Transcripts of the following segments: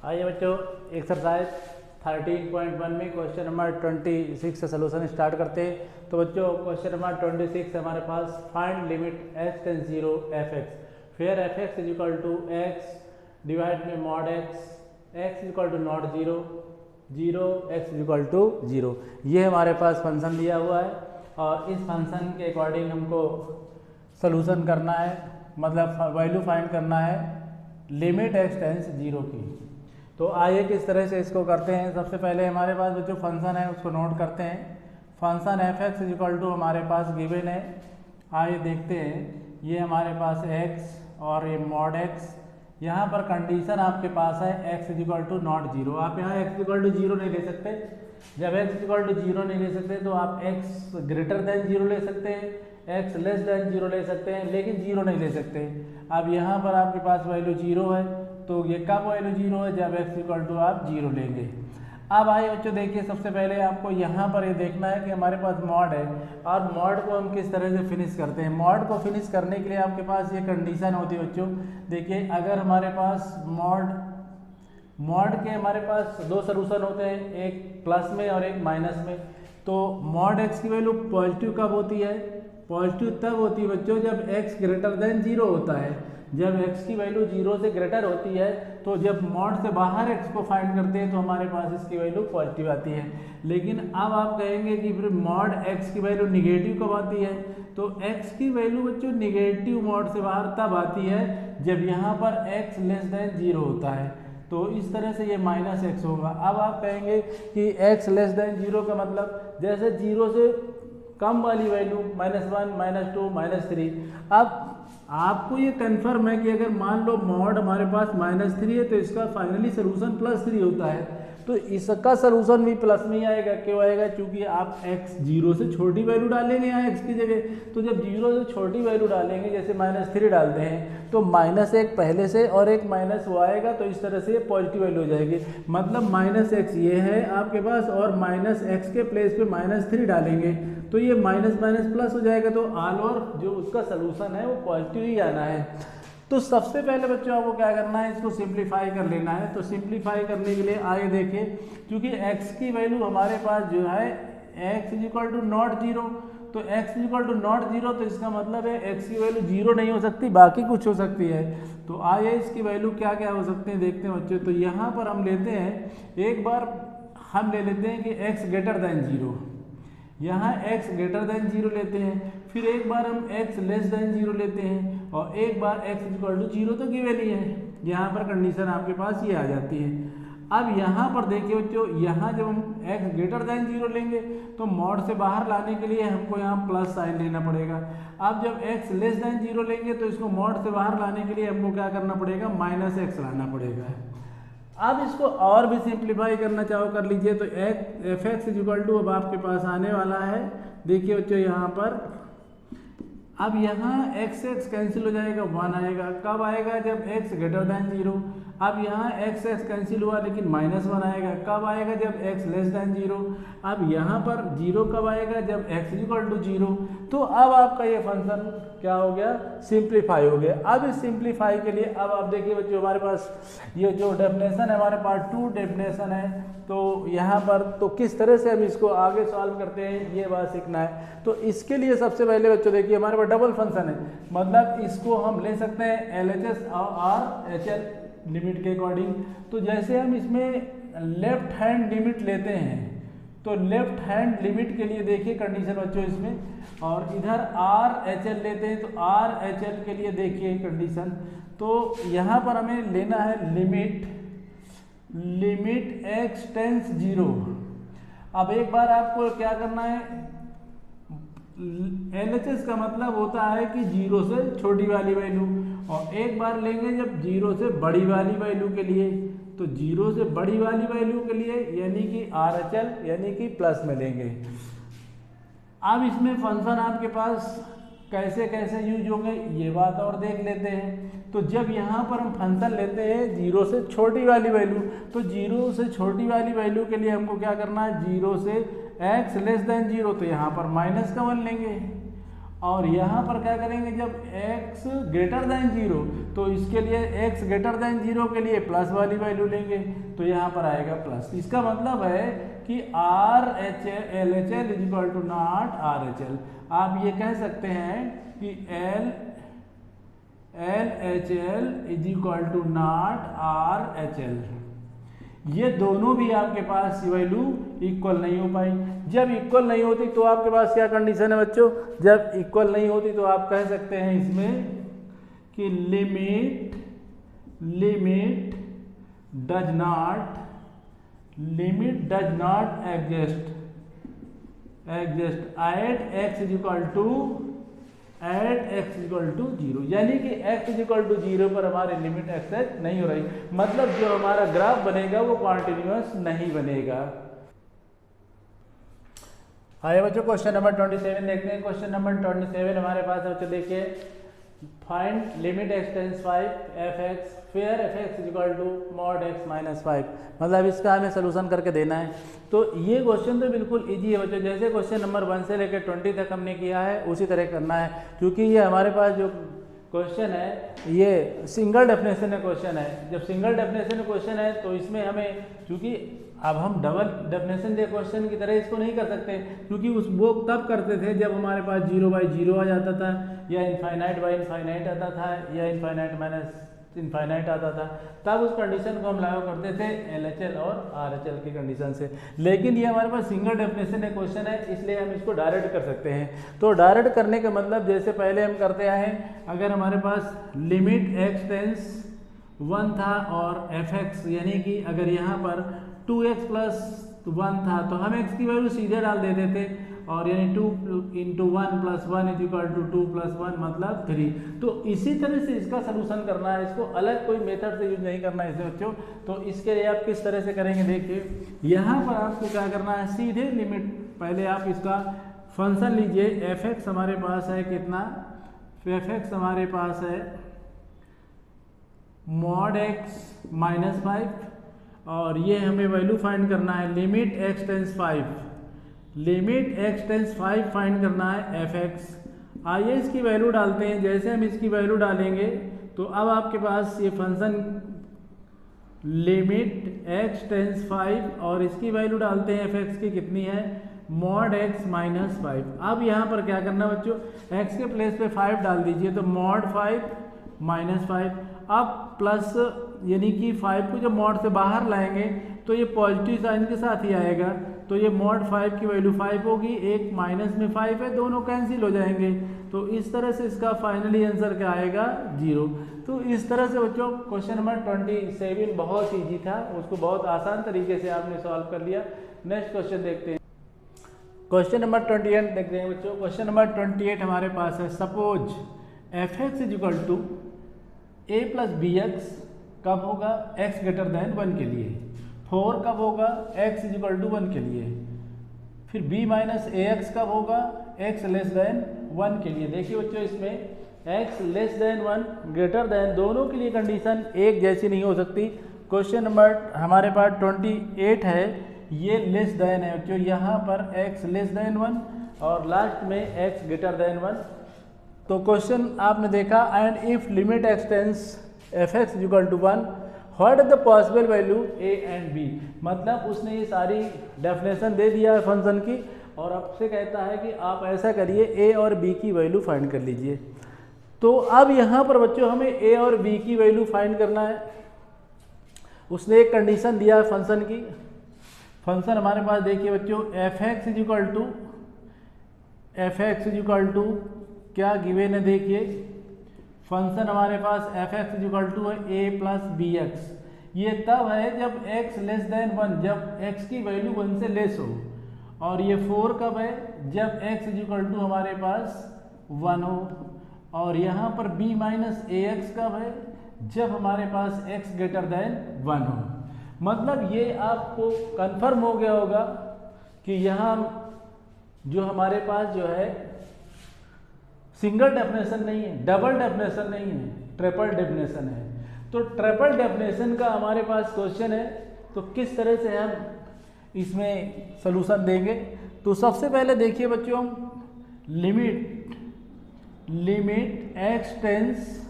आइए बच्चों, एक्सरसाइज 13.1 में क्वेश्चन नंबर 26 से सोल्यूशन स्टार्ट करते हैं। तो बच्चों क्वेश्चन नंबर 26 हमारे पास find limit x tends 0 f(x) where f(x) is equal to x divide में mod x is equal to not 0 x is equal to 0। ये हमारे पास फंक्शन दिया हुआ है और इस फंक्शन के अकॉर्डिंग हमको सोल्यूशन करना है, मतलब वैल्यू फाइंड करना है लिमिट x टेंस 0 की। तो आइए किस तरह से इसको करते हैं। सबसे पहले हमारे पास जो फंक्शन है उसको नोट करते हैं। Function f(x) is equal to हमारे पास गिवन है। आइए देखते हैं, ये हमारे पास x और ये मॉड x। यहाँ पर कंडीशन आपके पास है x is equal to not 0। आप यहाँ x इज इक्वल टू 0 नहीं ले सकते। जब x इज इक्वल टू 0 नहीं ले सकते तो आप x ग्रेटर देन 0 ले सकते हैं, x लेस देन 0 ले सकते हैं, लेकिन 0 नहीं ले सकते। अब यहाँ पर आपके पास वैल्यू 0 है, तो ये कब वैल्यू 0 है? जब x इक्वल टू आप 0 लेंगे। अब आइए बच्चों देखिए, सबसे पहले आपको यहाँ पर ये देखना है कि हमारे पास मॉड है और मॉड को हम किस तरह से फिनिश करते हैं। मॉड को फिनिश करने के लिए आपके पास ये कंडीशन होती है बच्चों। देखिए, अगर हमारे पास मॉड के हमारे पास दो सोल्यूशन होते हैं, एक प्लस में और एक माइनस में। तो मॉड x की वैल्यू पॉजिटिव कब होती है? पॉजिटिव तब होती है बच्चों जब x ग्रेटर देन 0 होता है। जब x की वैल्यू 0 से ग्रेटर होती है, तो जब मॉड से बाहर x को फाइंड करते हैं तो हमारे पास इसकी वैल्यू पॉजिटिव आती है। लेकिन अब आप कहेंगे कि फिर मॉड x की वैल्यू निगेटिव कब आती है? तो x की वैल्यू बच्चों निगेटिव मॉड से बाहर तब आती है जब यहाँ पर x लेस देन 0 होता है। तो इस तरह से ये माइनस x होगा। अब आप कहेंगे कि x लेस देन 0 का मतलब जैसे 0 से कम वाली वैल्यू -1, -2, -3। अब आपको ये कंफर्म है कि अगर मान लो मॉड हमारे पास -3 है तो इसका फाइनली सोल्यूशन +3 होता है। तो इसका सोल्यूशन भी प्लस में ही आएगा। क्यों आएगा? क्योंकि आप x 0 से छोटी वैल्यू डालेंगे यहाँ x की जगह। तो जब 0 से छोटी वैल्यू डालेंगे, जैसे -3 डालते हैं, तो -1 पहले से और एक माइनस वो आएगा, तो इस तरह से ये पॉजिटिव वैल्यू हो जाएगी। मतलब -x ये है आपके पास और -x के प्लेस पे -3 डालेंगे तो ये माइनस माइनस प्लस हो जाएगा। तो ऑल ओवर जो उसका सोल्यूशन है वो पॉजिटिव ही आना है। तो सबसे पहले बच्चों आपको क्या करना है, इसको सिंप्लीफाई कर लेना है। तो सिंप्लीफाई करने के लिए आगे देखिए, क्योंकि x की वैल्यू हमारे पास जो है x is equal to not 0। तो x is equal to not 0, तो इसका मतलब है x की वैल्यू 0 नहीं हो सकती, बाकी कुछ हो सकती है। तो आइए इसकी वैल्यू क्या क्या हो सकते हैं देखते हैं बच्चों। तो यहाँ पर हम लेते हैं, एक बार हम ले लेते हैं कि x ग्रेटर देन 0। यहाँ x ग्रेटर देन 0 लेते हैं, फिर एक बार हम x लेस देन 0 लेते हैं और एक बार x इक्वल टू 0 तो गिवन ही है। यहाँ पर कंडीशन आपके पास ये आ जाती है। अब यहाँ पर देखिए बच्चों, यहाँ जब हम x ग्रेटर देन 0 लेंगे तो मॉड से बाहर लाने के लिए हमको यहाँ प्लस साइन लेना पड़ेगा। अब जब x लेस देन 0 लेंगे तो इसको मॉड से बाहर लाने के लिए हमको क्या करना पड़ेगा? -x लाना पड़ेगा। अब इसको और भी सिंप्लीफाई करना चाहो कर लीजिए। तो f(x) इज इक्वल टू अब आपके पास आने वाला है, देखिए बच्चों यहाँ पर, अब यहाँ x कैंसिल हो जाएगा, 1 आएगा। कब आएगा? जब x ग्रेटर देन 0। अब यहाँ x कैंसिल हुआ लेकिन -1 आएगा। कब आएगा? जब x लेस देन 0। अब यहाँ पर 0 कब आएगा? जब x इक्वल टू 0। तो अब आपका ये फंक्शन क्या हो गया? सिंप्लीफाई हो गया। अब इस सिंप्लीफाई के लिए अब आप देखिए बच्चों, हमारे पास ये जो डेफिनेशन है, हमारे पास 2 डेफिनेशन है। तो यहाँ पर तो किस तरह से हम इसको आगे सॉल्व करते हैं ये बात सीखना है। तो इसके लिए सबसे पहले बच्चों देखिए, हमारे पास डबल फंक्शन है, मतलब इसको हम ले सकते हैं LHS और HL लिमिट के अकॉर्डिंग। तो जैसे हम इसमें लेफ्ट हैंड लिमिट लेते हैं, तो लेफ्ट हैंड लिमिट के लिए देखिए कंडीशन बच्चों इसमें, और इधर RHL लेते हैं तो RHL के लिए देखिए कंडीशन। तो यहाँ पर हमें लेना है लिमिट x टेंस 0। अब एक बार आपको क्या करना है, LHS का मतलब होता है कि 0 से छोटी वाली वैल्यू, और एक बार लेंगे जब 0 से बड़ी वाली वैल्यू के लिए। तो 0 से बड़ी वाली वैल्यू के लिए यानी कि RHL यानी कि प्लस में लेंगे। अब इसमें फंक्शन आपके पास कैसे कैसे यूज होंगे ये बात और देख लेते हैं। तो जब यहाँ पर हम फंक्शन लेते हैं 0 से छोटी वाली वैल्यू, तो 0 से छोटी वाली वैल्यू के लिए हमको क्या करना है? 0 से x लेस देन 0, तो यहाँ पर -1 लेंगे। और यहाँ पर क्या करेंगे, जब x ग्रेटर देन 0 तो इसके लिए x ग्रेटर देन 0 के लिए प्लस वाली वैल्यू लेंगे, तो यहाँ पर आएगा प्लस। इसका मतलब है कि RHL is equal to not RHL। आप ये कह सकते हैं कि LHL is equal to not RHL। ये दोनों भी आपके पास वैल्यू इक्वल नहीं हो पाई। जब इक्वल नहीं होती तो आपके पास क्या कंडीशन है बच्चों, जब इक्वल नहीं होती तो आप कह सकते हैं इसमें कि limit does not exist at x is equal to 0, यानी कि x इज इक्वल टू 0 पर हमारी लिमिट एक्सेस नहीं हो रही, मतलब जो हमारा ग्राफ बनेगा वो कॉन्टिन्यूअस नहीं बनेगा। आइए बच्चों क्वेश्चन नंबर 27 देखते हैं। क्वेश्चन नंबर 27 हमारे पास है बच्चों, देखिए find limit x tends 5 fx where fx is equal to mod x minus 5, मतलब इसका हमें सोल्यूशन करके देना है। तो ये क्वेश्चन तो बिल्कुल इजी है बच्चों, जैसे क्वेश्चन नंबर 1 से लेकर 20 तक हमने किया है उसी तरह करना है, क्योंकि ये हमारे पास जो क्वेश्चन है ये सिंगल डेफिनेशन क्वेश्चन है। जब सिंगल डेफिनेशन क्वेश्चन है तो इसमें हमें, चूँकि अब हम डबल डेफिनेशन दे क्वेश्चन की तरह इसको नहीं कर सकते, क्योंकि वो तब करते थे जब हमारे पास 0 बाई 0 आ जाता था, या इनफाइनाइट बाई इनफाइनाइट आता था, या इनफाइनाइट माइनस इनफाइनाइट आता था, तब उस कंडीशन को हम लागू करते थे LHL और RHL की कंडीशन से। लेकिन ये हमारे पास सिंगल डेफिनेशन क्वेश्चन है, इसलिए हम इसको डायरेक्ट कर सकते हैं। तो डायरेक्ट करने का मतलब जैसे पहले हम करते आए हैं, अगर हमारे पास लिमिट x टेंस 1 था और fx, यानी कि अगर यहाँ पर 2x प्लस 1 था तो हम x की वैल्यू सीधे डाल देते थे, और यानी 2 into 1 plus 1 is equal to 2 plus 1 मतलब 3। तो इसी तरह से इसका सलूशन करना है, इसको अलग कोई मेथड से यूज नहीं करना है इसे बच्चों। तो इसके लिए आप किस तरह से करेंगे, देखिए यहाँ पर आपको क्या करना है, सीधे लिमिट, पहले आप इसका फंक्शन लीजिए, fx हमारे पास है कितना, fx हमारे पास है मॉड x माइनस 5, और ये हमें वैल्यू फाइंड करना है limit x tends 5, limit x tends 5 find करना है fx। आइए इसकी वैल्यू डालते हैं। जैसे हम इसकी वैल्यू डालेंगे तो अब आपके पास ये फंक्शन लिमिट x टेंस 5 और इसकी वैल्यू डालते हैं fx की कितनी है, मॉड x माइनस 5। अब यहाँ पर क्या करना बच्चों, x के प्लेस पे 5 डाल दीजिए, तो मॉड 5 माइनस 5। अब प्लस, यानी कि 5 को जब मॉड से बाहर लाएंगे तो ये पॉजिटिव साइन के साथ ही आएगा, तो ये मॉड 5 की वैल्यू 5 होगी, एक माइनस में 5 है, दोनों कैंसिल हो जाएंगे। तो इस तरह से इसका फाइनली आंसर क्या आएगा, 0। तो इस तरह से बच्चों क्वेश्चन नंबर 27 बहुत ईजी था, उसको बहुत आसान तरीके से आपने सॉल्व कर लिया। नेक्स्ट क्वेश्चन देखते हैं। क्वेश्चन नंबर 28 देखते हैं बच्चों। क्वेश्चन नंबर 28 हमारे पास है, suppose fx is equal to a plus bx कब होगा, x ग्रेटर देन 1 के लिए, 4 कब होगा, x इज इक्वल टू 1 के लिए, फिर b माइनस ax कब होगा, x लेस देन 1 के लिए। देखिए बच्चों इसमें x less than 1 greater than, दोनों के लिए कंडीशन एक जैसी नहीं हो सकती। क्वेश्चन नंबर हमारे पास 28 है, ये लेस देन है बच्चों, यहाँ पर x लेस देन 1 और लास्ट में x ग्रेटर देन 1। तो क्वेश्चन आपने देखा, and if limit x tends fx is equal to 1 what is the possible value a and b, मतलब उसने ये सारी डेफिनेशन दे दिया है फंक्शन की, और आपसे कहता है कि आप ऐसा करिए a और b की वैल्यू फाइंड कर लीजिए। तो अब यहाँ पर बच्चों हमें a और b की वैल्यू फाइंड करना है। उसने एक कंडीशन दिया है फंक्शन की, फंक्शन हमारे पास देखिए बच्चों fx इज इक्वल टू क्या गिवन है, देखिए फंक्शन हमारे पास fx इज इक्वल टू है a प्लस bx। ये तब है जब x लेस देन 1, जब x की वैल्यू 1 से लेस हो, और ये 4 कब है, जब x इज इक्वल टू हमारे पास 1 हो, और यहाँ पर b माइनस ax कब है, जब हमारे पास x ग्रेटर देन 1 हो। मतलब ये आपको कंफर्म हो गया होगा कि यहाँ जो हमारे पास जो है सिंगल डेफिनेशन नहीं है, डबल डेफिनेशन नहीं है, ट्रिपल डेफिनेशन है। तो ट्रिपल डेफिनेशन का हमारे पास क्वेश्चन है, तो किस तरह से हम इसमें सलूशन देंगे। तो सबसे पहले देखिए बच्चों, limit limit x tense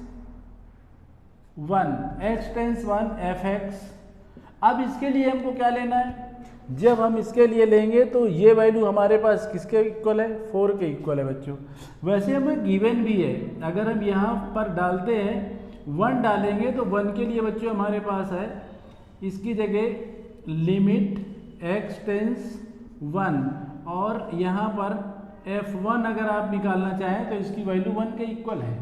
1 f(x). अब इसके लिए हमको क्या लेना है, जब हम इसके लिए लेंगे तो ये वैल्यू हमारे पास किसके इक्वल है, 4 के इक्वल है बच्चों। वैसे हमें गिवन भी है, अगर हम यहाँ पर डालते हैं 1 डालेंगे तो 1 के लिए बच्चों हमारे पास है इसकी जगह लिमिट x टेंस 1 और यहाँ पर f1 अगर आप निकालना चाहें तो इसकी वैल्यू 1 के इक्वल है।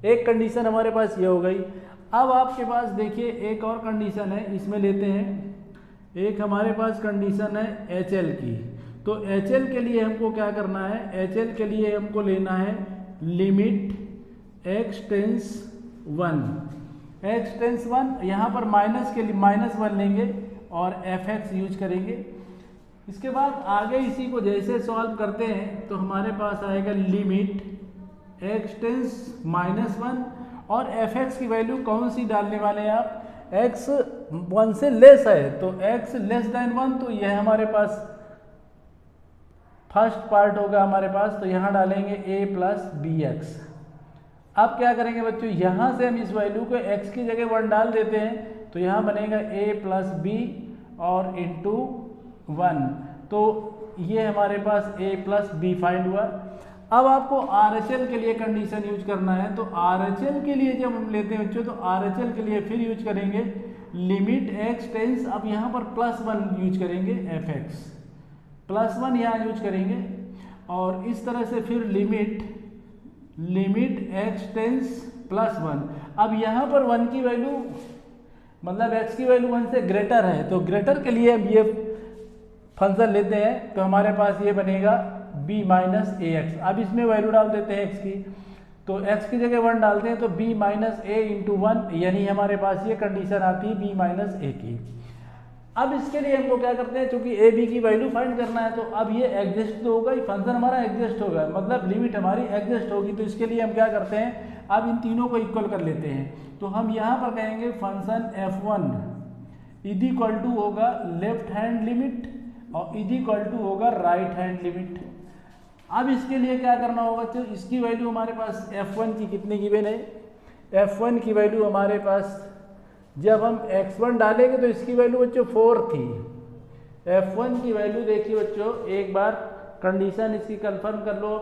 एक कंडीशन हमारे पास ये हो गई। अब आपके पास देखिए एक और कंडीशन है, इसमें लेते हैं। एक हमारे पास कंडीशन है HL की, तो HL के लिए हमको क्या करना है, HL के लिए हमको लेना है लिमिट x टेंस 1 यहाँ पर माइनस के लिए -1 लेंगे और fx यूज करेंगे। इसके बाद आगे इसी को जैसे सॉल्व करते हैं तो हमारे पास आएगा लिमिट x टेंस -1 और fx की वैल्यू कौन सी डालने वाले हैं आप, x 1 से लेस है तो x लेस देन 1, तो यह हमारे पास फर्स्ट पार्ट होगा हमारे पास, तो यहाँ डालेंगे a प्लस bx। अब क्या करेंगे बच्चों, यहाँ से हम इस वैल्यू को x की जगह 1 डाल देते हैं तो यहाँ बनेगा a प्लस b और इंटू 1, तो ये हमारे पास a प्लस b फाइंड हुआ। अब आपको RHL के लिए कंडीशन यूज करना है, तो RHL के लिए जब हम लेते हैं बच्चों तो RHL के लिए फिर यूज करेंगे लिमिट x टेंस, अब यहाँ पर +1 यूज करेंगे fx, +1 यहाँ यूज करेंगे और इस तरह से फिर लिमिट x टेंस +1। अब यहाँ पर 1 की वैल्यू मतलब x की वैल्यू 1 से ग्रेटर है, तो ग्रेटर के लिए हम ये फंक्शन लेते हैं तो हमारे पास ये बनेगा b माइनस ax। अब इसमें वैल्यू डाल देते हैं x की, तो x की जगह 1 डालते हैं तो b माइनस a इंटू 1, यानी हमारे पास ये कंडीशन आती है b माइनस a की। अब इसके लिए हमको क्या करते हैं, चूंकि a b की वैल्यू फाइंड करना है तो अब ये एग्जिस्ट तो होगा, फंक्शन हमारा एग्जिस्ट होगा, मतलब लिमिट हमारी एग्जिस्ट होगी। तो इसके लिए हम क्या करते हैं, अब इन तीनों को इक्वल कर लेते हैं। तो हम यहाँ पर कहेंगे function f1 is equal to होगा लेफ्ट हैंड लिमिट और इज इक्वल टू होगा राइट हैंड लिमिट। अब इसके लिए क्या करना होगा, तो इसकी वैल्यू हमारे पास f1 की कितनी गिवन है, f1 की वैल्यू हमारे पास जब हम x1 डालेंगे तो इसकी वैल्यू बच्चों 4 थी। f1 की वैल्यू देखिए बच्चों, एक बार कंडीशन इसकी कंफर्म कर लो।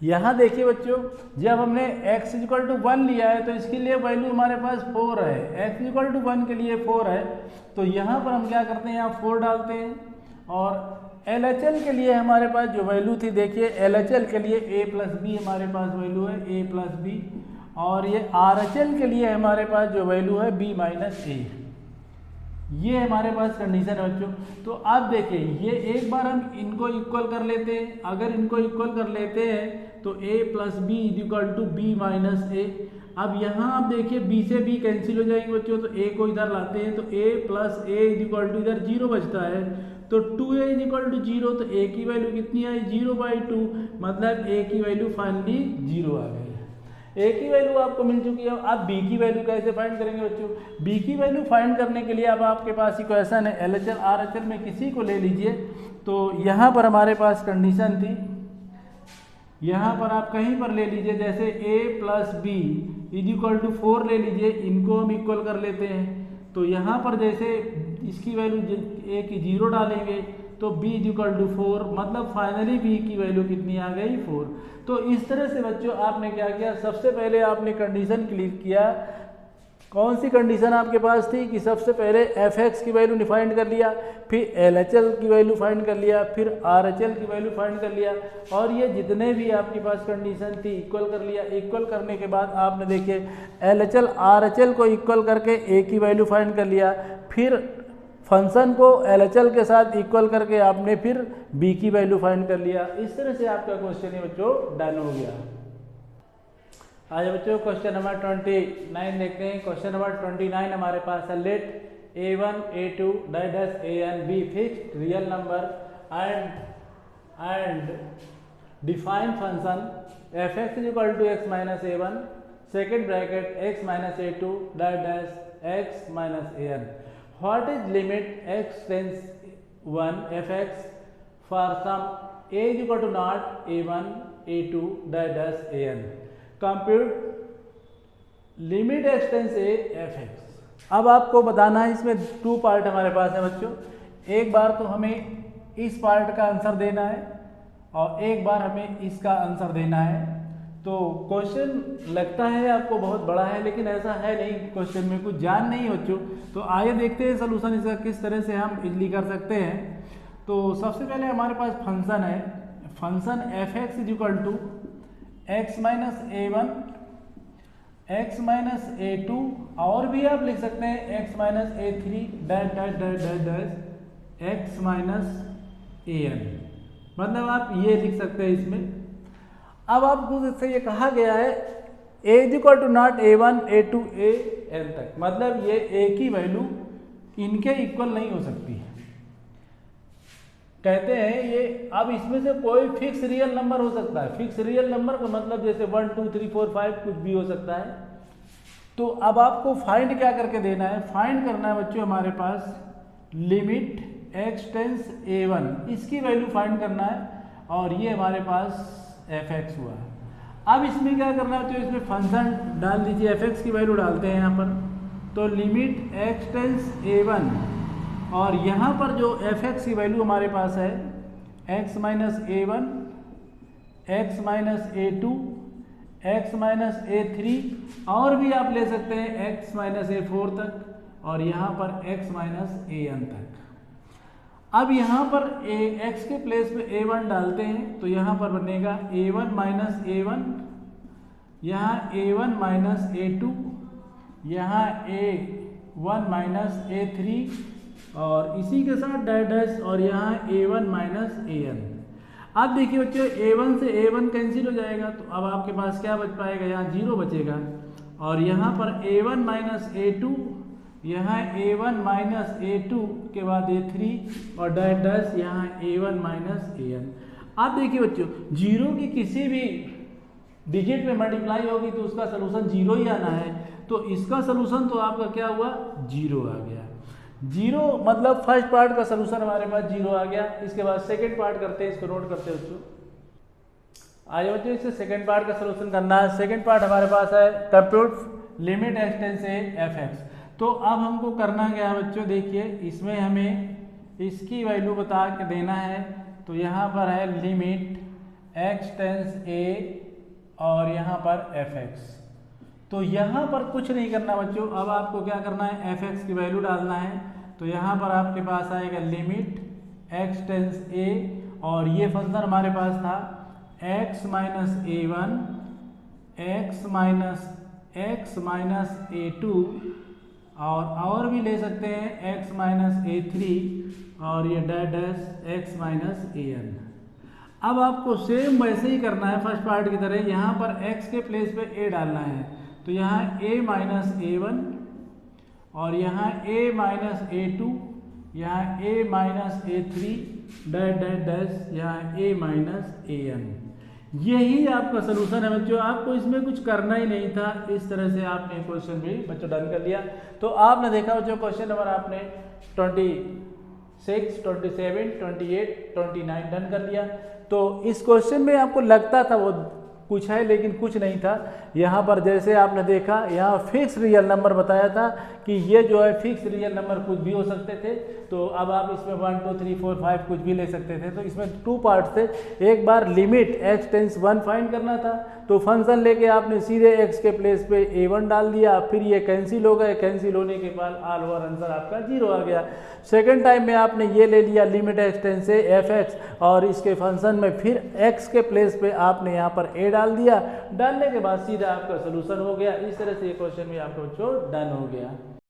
यहाँ देखिए बच्चों, जब हमने x इक्वल टू 1 लिया है तो इसके लिए वैल्यू हमारे पास 4 है, x इक्वल टू 1 के लिए 4 है, तो यहाँ पर हम क्या करते हैं, यहाँ 4 डालते हैं। और LHL के लिए हमारे पास जो वैल्यू थी देखिए, LHL के लिए a प्लस बी हमारे पास वैल्यू है a प्लस बी, और ये RHL के लिए हमारे पास जो वैल्यू है b माइनस a। ये हमारे पास कंडीशन है बच्चों। तो आप देखिए ये एक बार हम इनको इक्वल कर लेते हैं, अगर इनको इक्वल कर लेते हैं तो a plus B is equal to B minus a। अब यहाँ आप देखिए b से b कैंसिल हो जाएंगे बच्चों, तो a को इधर लाते हैं तो a plus a is equal to इधर 0 बचता है, तो 2a इज इक्वल टू 0, तो a की वैल्यू कितनी आई 0/2, मतलब a की वैल्यू फाइनली 0 आ गई। a की वैल्यू आपको मिल चुकी है। अब b की वैल्यू कैसे फाइंड करेंगे बच्चों, b की वैल्यू फाइंड करने के लिए अब आपके पास इक्वेशन है LHL RHL में किसी को ले लीजिए। तो यहाँ पर हमारे पास कंडीशन थी, यहाँ पर आप कहीं पर ले लीजिए, जैसे a plus B is equal to 4 ले लीजिए, इनको हम इक्वल कर लेते हैं। तो यहाँ पर जैसे इसकी वैल्यू a की 0 डालेंगे तो b इज इक्वल टू 4, मतलब फाइनली b की वैल्यू कितनी आ गई 4। तो इस तरह से बच्चों आपने क्या किया, सबसे पहले आपने कंडीशन क्लियर किया। कौन सी कंडीशन आपके पास थी कि सबसे पहले fx की वैल्यू फाइंड कर लिया, फिर LHL की वैल्यू फाइंड कर लिया, फिर RHL की वैल्यू फाइंड कर लिया, और ये जितने भी आपके पास कंडीशन थी इक्वल कर लिया। इक्वल करने के बाद आपने देखिए LHL RHL को इक्वल करके a की वैल्यू फाइंड कर लिया, फिर फंक्शन को LHL के साथ इक्वल करके आपने फिर b की वैल्यू फाइंड कर लिया। इस तरह से आपका क्वेश्चन है बच्चों डन हो गया। आज बच्चों क्वेश्चन नंबर 29 देखते हैं। क्वेश्चन नंबर 29 हमारे पास है, let a1 a2 dash an be fixed real number and define function fx is equal to x minus a1 second bracket x minus a2 dash x minus an। What is limit x tends 1 fx for some a is equal to not a1 a2 dash an। Compute limit x tends A fx। अब आपको बताना है, इसमें 2 part हमारे पास है बच्चों। एक बार तो हमें इस पार्ट का आंसर देना है और एक बार हमें इसका आंसर देना है। तो क्वेश्चन लगता है आपको बहुत बड़ा है, लेकिन ऐसा है नहीं, क्वेश्चन में कुछ जान नहीं बच्चों। तो आइए देखते हैं सोल्यूशन इसका किस तरह से हम इजली कर सकते हैं। तो सबसे पहले हमारे पास फंक्शन है, function fx is equal to x minus a1 x minus a2, और भी आप लिख सकते हैं x minus a3 dash dash dash dash dash x minus an, मतलब आप ये लिख सकते हैं इसमें। अब आपको इससे ये कहा गया है a is equal to not a1 a2 an तक, मतलब ये a की वैल्यू इनके इक्वल नहीं हो सकती है। कहते हैं ये, अब इसमें से कोई फिक्स रियल नंबर हो सकता है। फिक्स रियल नंबर का मतलब जैसे 1 2 3 4 5 कुछ भी हो सकता है। तो अब आपको फाइंड क्या करके देना है, फाइंड करना है बच्चों हमारे पास लिमिट x टेंस a1, इसकी वैल्यू फाइंड करना है, और ये हमारे पास fx हुआ है। अब इसमें क्या करना है, तो इसमें फंक्शन डाल दीजिए, fx की वैल्यू डालते हैं यहाँ पर। तो लिमिट x टेंस a1, और यहाँ पर जो fx की वैल्यू हमारे पास है x minus a1 x minus a2 x minus a3, और भी आप ले सकते हैं x माइनस a4 तक, और यहाँ पर x माइनस an तक। अब यहाँ पर x के प्लेस पे a1 डालते हैं, तो यहाँ पर बनेगा a1 माइनस a1, यहाँ a1 माइनस a2, यहाँ a1 माइनस a3, और इसी के साथ डैश डैश, और यहाँ a1 माइनस an। अब देखिए बच्चों, a1 से a1 कैंसिल हो जाएगा, तो अब आपके पास क्या बच पाएगा, यहाँ 0 बचेगा, और यहाँ पर a1 माइनस a2, यहाँ a1 माइनस a2 के बाद a3, और डैश डैश यहाँ a1 माइनस an। अब देखिए बच्चों, 0 की किसी भी डिजिट में मल्टीप्लाई होगी तो उसका सोल्यूशन 0 ही आना है। तो इसका सोल्यूशन तो आपका क्या हुआ, 0 आ गया। 0 मतलब फर्स्ट पार्ट का सोल्यूशन हमारे पास 0 आ गया। इसके बाद सेकंड पार्ट करते हैं, इसको नोट करते हैं बच्चों। आइए बच्चों, इससे सेकंड पार्ट का सोल्यूशन करना है। सेकंड पार्ट हमारे पास है compute limit x tends A fx। तो अब हमको करना क्या है बच्चों, देखिए इसमें हमें इसकी वैल्यू बता के देना है। तो यहाँ पर है लिमिट x टेंस a और यहाँ पर fx। तो यहाँ पर कुछ नहीं करना बच्चों, अब आपको क्या करना है, fx की वैल्यू डालना है। तो यहाँ पर आपके पास आएगा लिमिट x टेंस a, और ये फंक्शन हमारे पास था x minus a1 x minus a2, और भी ले सकते हैं x माइनस a3, और ये dash dash x minus an। अब आपको सेम वैसे ही करना है फर्स्ट पार्ट की तरह, यहाँ पर x के प्लेस पे a डालना है। तो यहाँ a माइनस a1, और यहाँ a माइनस a2, यहाँ a minus a3, dash dash dash यहाँ a माइनस an। यही आपका सोल्यूशन है बच्चों, आपको इसमें कुछ करना ही नहीं था। इस तरह से आपने क्वेश्चन भी बच्चों डन कर लिया। तो आपने देखा बच्चों, क्वेश्चन नंबर आपने 26, 27, 28, 29 डन कर लिया। तो इस क्वेश्चन में आपको लगता था वो कुछ है, लेकिन कुछ नहीं था। यहाँ पर जैसे आपने देखा, यहाँ फिक्स रियल नंबर बताया था कि ये जो है फिक्स रियल नंबर कुछ भी हो सकते थे। तो अब आप इसमें 1 2 3 4 5 कुछ भी ले सकते थे। तो इसमें 2 पार्ट थे। एक बार लिमिट x टेंस 1 फाइंड करना था, तो फंक्शन लेके आपने सीधे x के प्लेस पे a1 डाल दिया, फिर ये कैंसिल हो गए। कैंसिल होने के बाद ऑल ओवर आंसर आपका 0 आ गया। सेकेंड टाइम में आपने ये ले लिया लिमिट x टेंस से fx, और इसके फंक्शन में फिर x के प्लेस पे आपने यहाँ पर a डाल दिया। डालने के बाद सीधा आपका सोल्यूशन हो गया। इस तरह से ये क्वेश्चन भी आपका बच्चों डन हो गया।